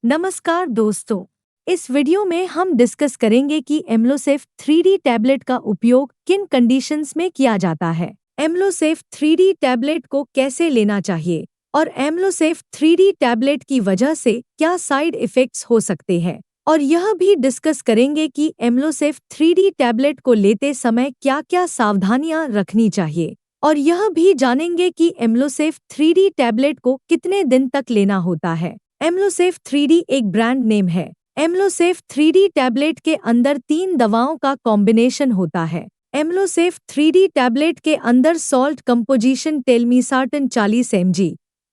नमस्कार दोस्तों। इस वीडियो में हम डिस्कस करेंगे कि एम्लोसेफ 3D टैबलेट का उपयोग किन कंडीशंस में किया जाता है, एम्लोसेफ 3D टैबलेट को कैसे लेना चाहिए और एम्लोसेफ 3D टैबलेट की वजह से क्या साइड इफ़ेक्ट्स हो सकते हैं। और यह भी डिस्कस करेंगे कि एम्लोसेफ 3D टैबलेट को लेते समय क्या-क्या सावधानियां रखनी चाहिए और यह भी जानेंगे कि एम्लोसेफ 3D टैबलेट को कितने दिन तक लेना होता है। एम्लोसेफ 3D एक ब्रांड नेम है। एम्लोसेफ 3D टैबलेट के अंदर 3 दवाओं का कॉम्बिनेशन होता है। एम्लोसेफ 3D टैबलेट के अंदर salt composition telmisartan 40 mg,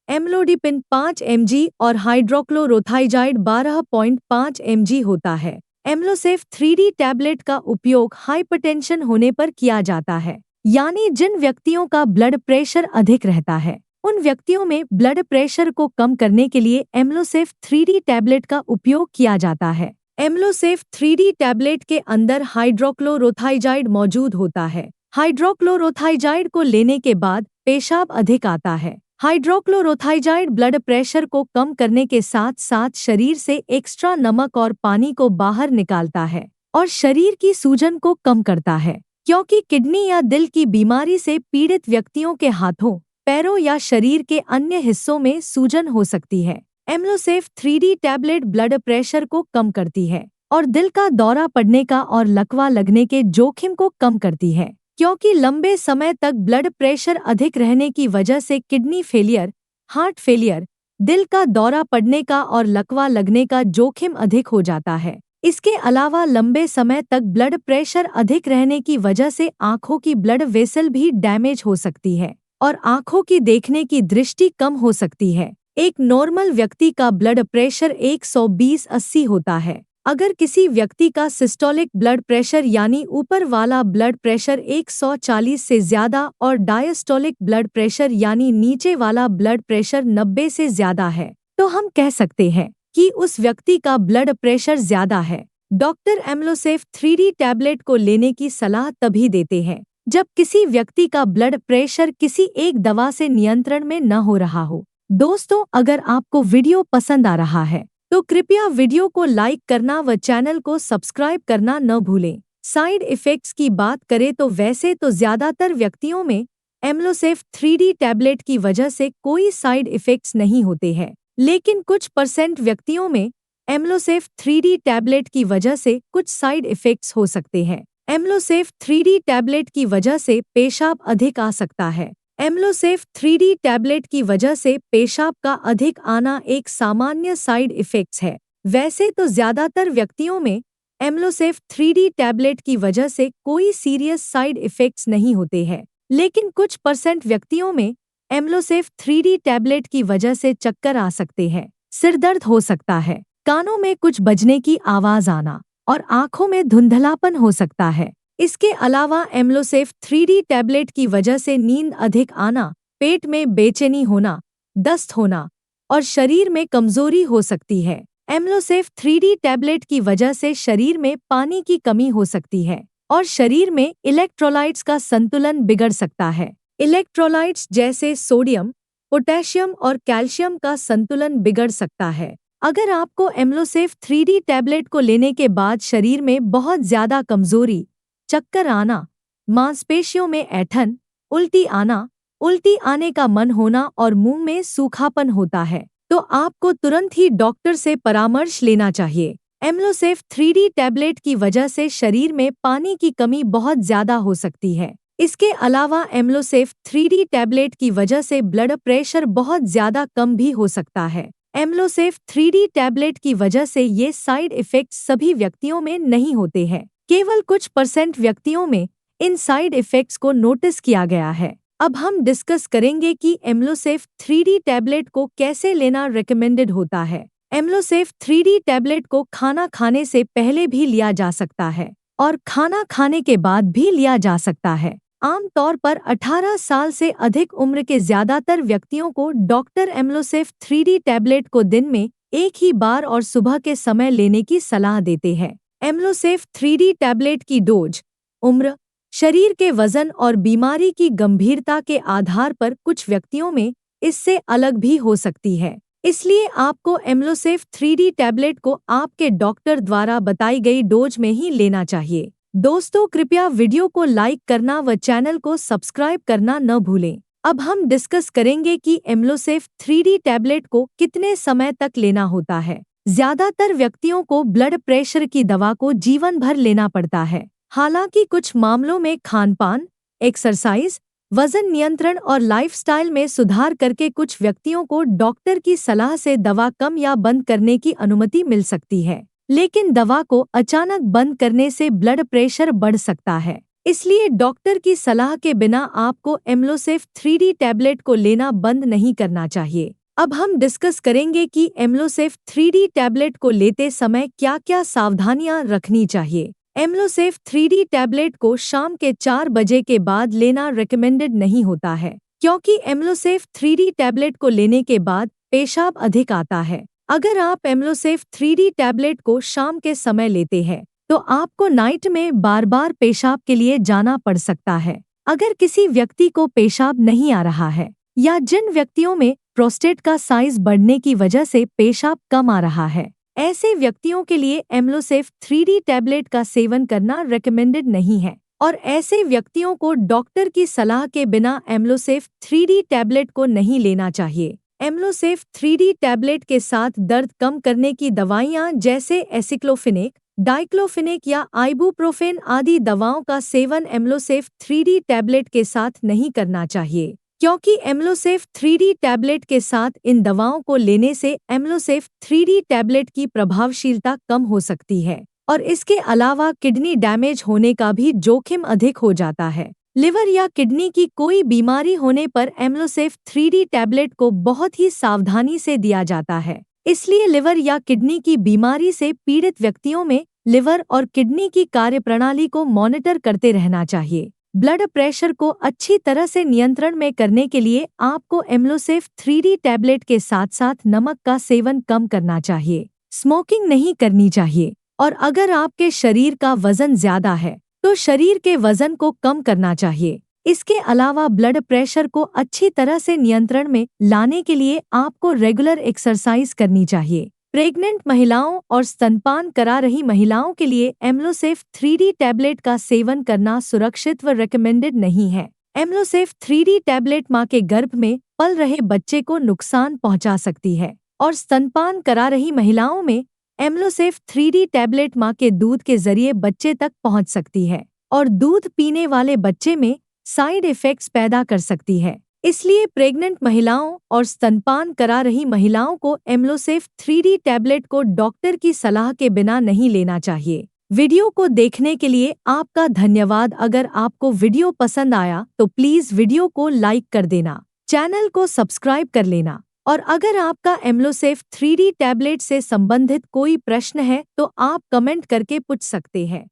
amlodipine 5 mg और हाइड्रोक्लोरोथाइजाइड 12.5 mg होता है। एम्लोसेफ 3D टैबलेट का उपयोग हाइपरटेंशन होने पर किया जाता है, यानी जिन व्यक्तियों का ब्लड प्रेशर अधिक रहता है उन व्यक्तियों में ब्लड प्रेशर को कम करने के लिए एम्लोसेफ 3D टैबलेट का उपयोग किया जाता है। एम्लोसेफ 3D टैबलेट के अंदर हाइड्रोक्लोरोथाइजाइड मौजूद होता है। हाइड्रोक्लोरोथाइजाइड को लेने के बाद पेशाब अधिक आता है। हाइड्रोक्लोरोथाइजाइड ब्लड प्रेशर को कम करने के साथ साथ शरीर से एक्स्ट्रा नमक और पानी को बाहर निकालता है और शरीर की सूजन को कम करता है, क्योंकि किडनी या दिल की बीमारी से पीड़ित व्यक्तियों के हाथों, पैरों या शरीर के अन्य हिस्सों में सूजन हो सकती है। Amlosafe 3D tablet blood pressure को कम करती है और दिल का दौरा पड़ने का और लकवा लगने के जोखिम को कम करती है, क्योंकि लंबे समय तक ब्लड प्रेशर अधिक रहने की वजह से किडनी फेलियर, हार्ट फेलियर, दिल का दौरा पड़ने का और लकवा लगने का जोखिम अधिक हो जाता है। इसके अलावा लंबे समय तक ब्लड प्रेशर अधिक रहने की वजह से आंखों की ब्लड वेसल भी डैमेज हो सकती है और आंखों की देखने की दृष्टि कम हो सकती है। एक नॉर्मल व्यक्ति का ब्लड प्रेशर 120/80 होता है। अगर किसी व्यक्ति का सिस्टोलिक ब्लड प्रेशर यानी ऊपर वाला ब्लड प्रेशर 140 से ज्यादा और डायस्टोलिक ब्लड प्रेशर यानी नीचे वाला ब्लड प्रेशर 90 से ज्यादा है, तो हम कह सकते हैं कि उस व्यक्ति का ब्लड प्रेशर ज्यादा है। डॉक्टर एम्लोसेफ 3D टैबलेट को लेने की सलाह तभी देते हैं जब किसी व्यक्ति का ब्लड प्रेशर किसी एक दवा से नियंत्रण में न हो रहा हो। दोस्तों, अगर आपको वीडियो पसंद आ रहा है तो कृपया वीडियो को लाइक करना व चैनल को सब्सक्राइब करना न भूलें। साइड इफ़ेक्ट्स की बात करें तो वैसे तो ज्यादातर व्यक्तियों में एम्लोसेफ 3D टैबलेट की वजह से कोई साइड इफ़ेक्ट्स नहीं होते हैं, लेकिन कुछ % व्यक्तियों में एम्लोसेफ 3D टैबलेट की वजह से कुछ साइड इफ़ेक्ट्स हो सकते हैं। एम्लोसेफ 3D टैबलेट की वजह से पेशाब अधिक आ सकता है। एम्लोसेफ 3D टैबलेट की वजह से पेशाब का अधिक आना एक सामान्य साइड इफ़ेक्ट्स है। वैसे तो ज्यादातर व्यक्तियों में एम्लोसेफ 3D टैबलेट की वजह से कोई सीरियस साइड इफ़ेक्ट्स नहीं होते हैं, लेकिन कुछ % व्यक्तियों में एम्लोसेफ 3D टैबलेट की वजह से चक्कर आ सकते हैं, सिर दर्द हो सकता है, कानों में कुछ बजने की आवाज़ आना और आंखों में धुंधलापन हो सकता है। इसके अलावा एम्लोसेफ 3D टैबलेट की वजह से नींद अधिक आना, पेट में बेचैनी होना, दस्त होना और शरीर में कमजोरी हो सकती है। एम्लोसेफ 3D टैबलेट की वजह से शरीर में पानी की कमी हो सकती है और शरीर में इलेक्ट्रोलाइट्स का संतुलन बिगड़ सकता है। इलेक्ट्रोलाइट्स जैसे सोडियम, पोटेशियम और कैल्शियम का संतुलन बिगड़ सकता है। अगर आपको एम्लोसेफ 3D टैबलेट को लेने के बाद शरीर में बहुत ज्यादा कमजोरी, चक्कर आना, मांसपेशियों में ऐंठन, उल्टी आने का मन होना और मुंह में सूखापन होता है, तो आपको तुरंत ही डॉक्टर से परामर्श लेना चाहिए। एम्लोसेफ 3D टैबलेट की वजह से शरीर में पानी की कमी बहुत ज्यादा हो सकती है। इसके अलावा एम्लोसेफ 3D टैबलेट की वजह से ब्लड प्रेशर बहुत ज्यादा कम भी हो सकता है। एम्लोसेफ 3D टैबलेट की वजह से ये साइड इफ़ेक्ट्स सभी व्यक्तियों में नहीं होते हैं, केवल कुछ % व्यक्तियों में इन साइड इफ़ेक्ट्स को नोटिस किया गया है। अब हम डिस्कस करेंगे कि एम्लोसेफ 3D टैबलेट को कैसे लेना रिकमेंडेड होता है। एम्लोसेफ 3D टैबलेट को खाना खाने से पहले भी लिया जा सकता है और खाना खाने के बाद भी लिया जा सकता है। आमतौर पर 18 साल से अधिक उम्र के ज्यादातर व्यक्तियों को डॉक्टर एम्लोसेफ 3D टैबलेट को दिन में एक ही बार और सुबह के समय लेने की सलाह देते हैं। एम्लोसेफ 3D टैबलेट की डोज, उम्र, शरीर के वजन और बीमारी की गंभीरता के आधार पर कुछ व्यक्तियों में इससे अलग भी हो सकती है। इसलिए आपको एम्लोसेफ 3D टैबलेट को आपके डॉक्टर द्वारा बताई गई डोज में ही लेना चाहिए। दोस्तों, कृपया वीडियो को लाइक करना व चैनल को सब्सक्राइब करना न भूलें। अब हम डिस्कस करेंगे कि एम्लोसेफ 3D टैबलेट को कितने समय तक लेना होता है। ज्यादातर व्यक्तियों को ब्लड प्रेशर की दवा को जीवन भर लेना पड़ता है। हालांकि कुछ मामलों में खानपान, एक्सरसाइज, वजन नियंत्रण और लाइफस्टाइल में सुधार करके कुछ व्यक्तियों को डॉक्टर की सलाह से दवा कम या बंद करने की अनुमति मिल सकती है। लेकिन दवा को अचानक बंद करने से ब्लड प्रेशर बढ़ सकता है। इसलिए डॉक्टर की सलाह के बिना आपको एम्लोसेफ 3D टैबलेट को लेना बंद नहीं करना चाहिए। अब हम डिस्कस करेंगे कि एम्लोसेफ 3D टैबलेट को लेते समय क्या-क्या सावधानियां रखनी चाहिए। एम्लोसेफ 3D टैबलेट को शाम के 4 बजे के बाद लेना रिकमेंडेड नहीं होता है, क्योंकि एम्लोसेफ 3D टैबलेट को लेने के बाद पेशाब अधिक आता है। अगर आप एम्लोसेफ 3D टैबलेट को शाम के समय लेते हैं, तो आपको नाइट में बार बार पेशाब के लिए जाना पड़ सकता है। अगर किसी व्यक्ति को पेशाब नहीं आ रहा है या जिन व्यक्तियों में प्रोस्टेट का साइज बढ़ने की वजह से पेशाब कम आ रहा है, ऐसे व्यक्तियों के लिए एम्लोसेफ 3D टैबलेट का सेवन करना रिकमेंडेड नहीं है और ऐसे व्यक्तियों को डॉक्टर की सलाह के बिना एम्लोसेफ 3D टैबलेट को नहीं लेना चाहिए। एम्लोसेफ 3D टैबलेट के साथ दर्द कम करने की दवाइयाँ जैसे एसिक्लोफिनेक, डाइक्लोफिनेक या आइबुप्रोफेन आदि दवाओं का सेवन एम्लोसेफ 3D टैबलेट के साथ नहीं करना चाहिए, क्योंकि एम्लोसेफ 3D टैबलेट के साथ इन दवाओं को लेने से एम्लोसेफ 3D टैबलेट की प्रभावशीलता कम हो सकती है और इसके अलावा किडनी डैमेज होने का भी जोखिम अधिक हो जाता है। लिवर या किडनी की कोई बीमारी होने पर एम्लोसेफ 3D टैबलेट को बहुत ही सावधानी से दिया जाता है। इसलिए लिवर या किडनी की बीमारी से पीड़ित व्यक्तियों में लिवर और किडनी की कार्यप्रणाली को मॉनिटर करते रहना चाहिए। ब्लड प्रेशर को अच्छी तरह से नियंत्रण में करने के लिए आपको एम्लोसेफ 3D टैबलेट के साथ साथ नमक का सेवन कम करना चाहिए, स्मोकिंग नहीं करनी चाहिए और अगर आपके शरीर का वजन ज्यादा है तो शरीर के वजन को कम करना चाहिए। इसके अलावा ब्लड प्रेशर को अच्छी तरह से नियंत्रण में लाने के लिए आपको रेगुलर एक्सरसाइज करनी चाहिए। प्रेग्नेंट महिलाओं और स्तनपान करा रही महिलाओं के लिए एम्लोसेफ 3D टैबलेट का सेवन करना सुरक्षित व रिकमेंडेड नहीं है। एम्लोसेफ 3D टैबलेट मां के गर्भ में पल रहे बच्चे को नुकसान पहुंचा सकती है और स्तनपान करा रही महिलाओं में एम्लोसेफ 3D टैबलेट मां के दूध के जरिए बच्चे तक पहुंच सकती है और दूध पीने वाले बच्चे में साइड इफेक्ट्स पैदा कर सकती है। इसलिए प्रेग्नेंट महिलाओं और स्तनपान करा रही महिलाओं को एम्लोसेफ 3D टैबलेट को डॉक्टर की सलाह के बिना नहीं लेना चाहिए। वीडियो को देखने के लिए आपका धन्यवाद। अगर आपको वीडियो पसंद आया तो प्लीज वीडियो को लाइक कर देना, चैनल को सब्सक्राइब कर लेना और अगर आपका एम्लोसेफ 3D टैबलेट से संबंधित कोई प्रश्न है तो आप कमेंट करके पूछ सकते हैं।